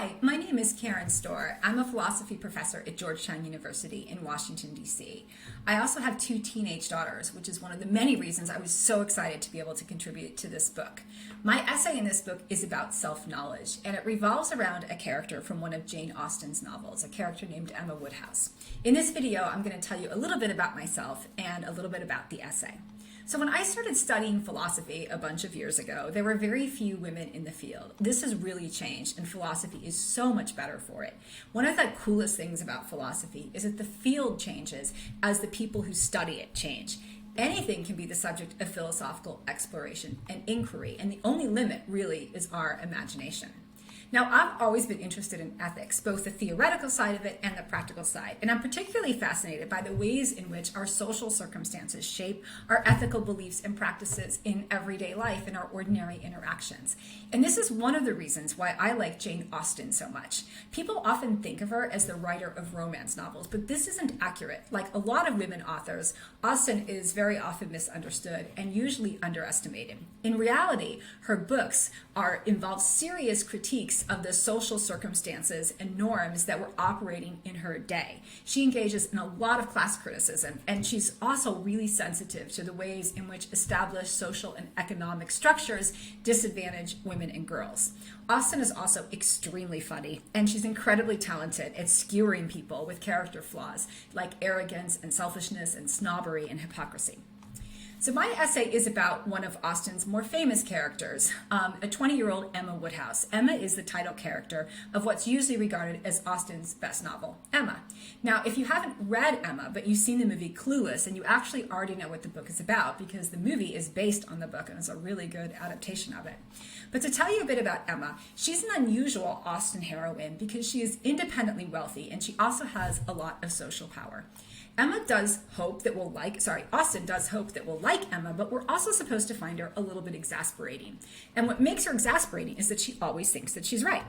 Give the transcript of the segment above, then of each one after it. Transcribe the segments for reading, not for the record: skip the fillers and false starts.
Hi, my name is Karen Stohr. I'm a philosophy professor at Georgetown University in Washington, D.C. I also have two teenage daughters, which is one of the many reasons I was so excited to be able to contribute to this book. My essay in this book is about self-knowledge, and it revolves around a character from one of Jane Austen's novels, a character named Emma Woodhouse. In this video, I'm going to tell you a little bit about myself and a little bit about the essay. So when I started studying philosophy a bunch of years ago, there were very few women in the field. This has really changed, and philosophy is so much better for it. One of the coolest things about philosophy is that the field changes as the people who study it change. Anything can be the subject of philosophical exploration and inquiry, and the only limit really is our imagination. Now, I've always been interested in ethics, both the theoretical side of it and the practical side, and I'm particularly fascinated by the ways in which our social circumstances shape our ethical beliefs and practices in everyday life and our ordinary interactions. And this is one of the reasons why I like Jane Austen so much. People often think of her as the writer of romance novels, but this isn't accurate. Like a lot of women authors, Austen is very often misunderstood and usually underestimated. In reality, her books involve serious critiques of the social circumstances and norms that were operating in her day. She engages in a lot of class criticism, and she's also really sensitive to the ways in which established social and economic structures disadvantage women and girls. Austen is also extremely funny, and she's incredibly talented at skewering people with character flaws like arrogance and selfishness and snobbery and hypocrisy. So my essay is about one of Austen's more famous characters, a 20-year-old Emma Woodhouse. Emma is the title character of what's usually regarded as Austen's best novel, Emma. Now, if you haven't read Emma, but you've seen the movie Clueless, and you actually already know what the book is about because the movie is based on the book and is a really good adaptation of it. But to tell you a bit about Emma, she's an unusual Austen heroine because she is independently wealthy and she also has a lot of social power. Austen does hope that we'll like Emma, but we're also supposed to find her a little bit exasperating. And what makes her exasperating is that she always thinks that she's right.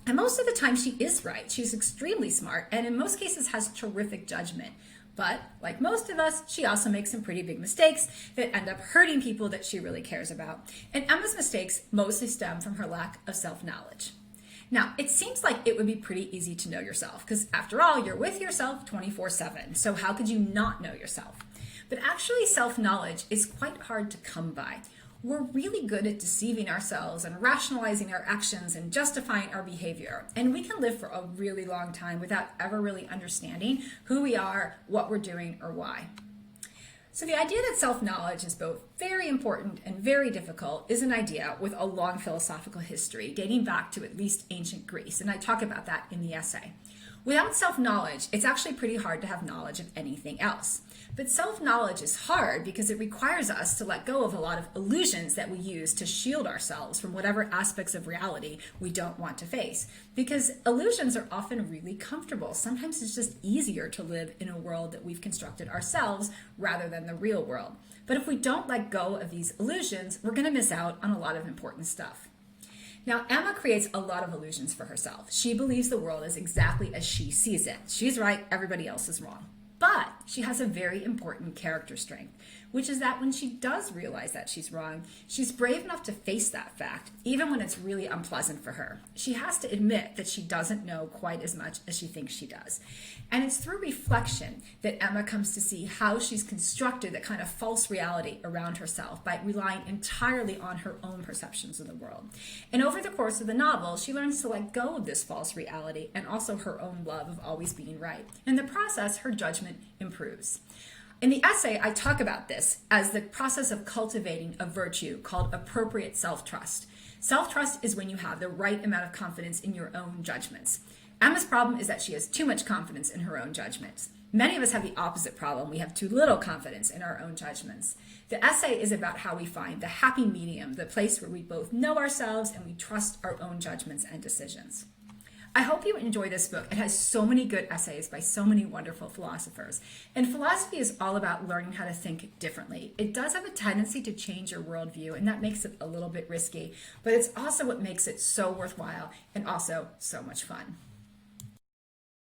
And most of the time she is right. She's extremely smart and in most cases has terrific judgment. But like most of us, she also makes some pretty big mistakes that end up hurting people that she really cares about. And Emma's mistakes mostly stem from her lack of self-knowledge. Now, it seems like it would be pretty easy to know yourself because after all, you're with yourself 24/7. So how could you not know yourself? But actually, self-knowledge is quite hard to come by. We're really good at deceiving ourselves and rationalizing our actions and justifying our behavior. And we can live for a really long time without ever really understanding who we are, what we're doing, or why. So the idea that self-knowledge is both very important and very difficult is an idea with a long philosophical history dating back to at least ancient Greece, and I talk about that in the essay. Without self-knowledge, it's actually pretty hard to have knowledge of anything else. But self-knowledge is hard because it requires us to let go of a lot of illusions that we use to shield ourselves from whatever aspects of reality we don't want to face. Because illusions are often really comfortable. Sometimes it's just easier to live in a world that we've constructed ourselves rather than the real world. But if we don't let go of these illusions, we're going to miss out on a lot of important stuff. Now, Emma creates a lot of illusions for herself. She believes the world is exactly as she sees it. She's right, everybody else is wrong. But she has a very important character strength, which is that when she does realize that she's wrong, she's brave enough to face that fact, even when it's really unpleasant for her. She has to admit that she doesn't know quite as much as she thinks she does. And it's through reflection that Emma comes to see how she's constructed that kind of false reality around herself by relying entirely on her own perceptions of the world. And over the course of the novel, she learns to let go of this false reality and also her own love of always being right. In the process, her judgment improves. In the essay, I talk about this as the process of cultivating a virtue called appropriate self-trust. Self-trust is when you have the right amount of confidence in your own judgments. Emma's problem is that she has too much confidence in her own judgments. Many of us have the opposite problem. We have too little confidence in our own judgments. The essay is about how we find the happy medium, the place where we both know ourselves and we trust our own judgments and decisions. I hope you enjoy this book. It has so many good essays by so many wonderful philosophers. And philosophy is all about learning how to think differently. It does have a tendency to change your worldview, and that makes it a little bit risky, but it's also what makes it so worthwhile and also so much fun.